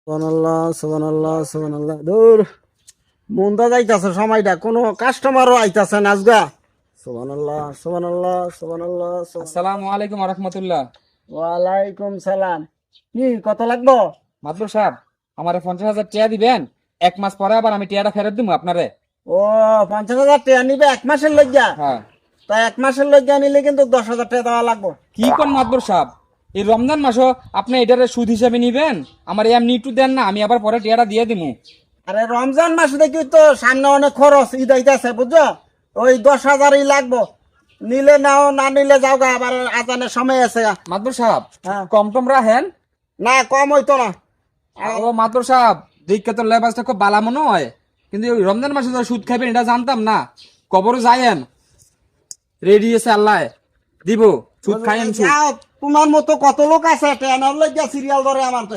সুবহানাল্লাহ সুবহানাল্লাহ সুবহানাল্লাহ। দূর মন্দা যাইতাছে সময়টা, কোনো কাস্টমারও আইতাছে না আজগা। সুবহানাল্লাহ সুবহানাল্লাহ সুবহানাল্লাহ সুবহানাল্লাহ। আসসালামু আলাইকুম রহমতুল্লাহ। ওয়ালাইকুম সালাম। কি কত লাগবো? মাদবর সাহেব, আমারে 50,000 টাকা দিবেন, 1 মাস পরে আবার আমি টাকাটা ফেরত দিব আপনারে। ও 50,000 টাকা নিবে এক মাসের লজ্জা? হ্যাঁ। তা এক মাসের লজ্জা নিলে কিন্তু 10,000 টাকা দেওয়া লাগবো। কি কোন মাদবর সাহেব, এই রমজান মাসও আপনি এটারে সুদ হিসাবে নিবেন? আমার এমনি একটু দেন না, আমি আবার পরে টাকাটা দিয়ে দিমু। আরে রমজান মাস দেখি তো সামনে অনেক খরচ, ঈদ আইতাছে বুঝছো, ওই 10,000ই লাগবো। নিলে নাও, না নিলে যাও গা, আবার আজানের সময় আছে গা। মাদবর সাহেব, হ্যাঁ। কম টম রাখেন। না কম হইতো না। ও মাদবর সাহেব, দেখে তো লেবাসটা খুব বালা মনে হয়, কিন্তু ওই রমজান মাসে তো সুদ খাইবেন এটা জানতাম না। কবরও যায়েন, রেডি আছে আল্লাহ দিব, সুদ খাইয়েন সুদ। যাও, তোমার মতো কত লোক আছে ট্রেনের লজ্জা সিরিয়াল ধরে আমার তো।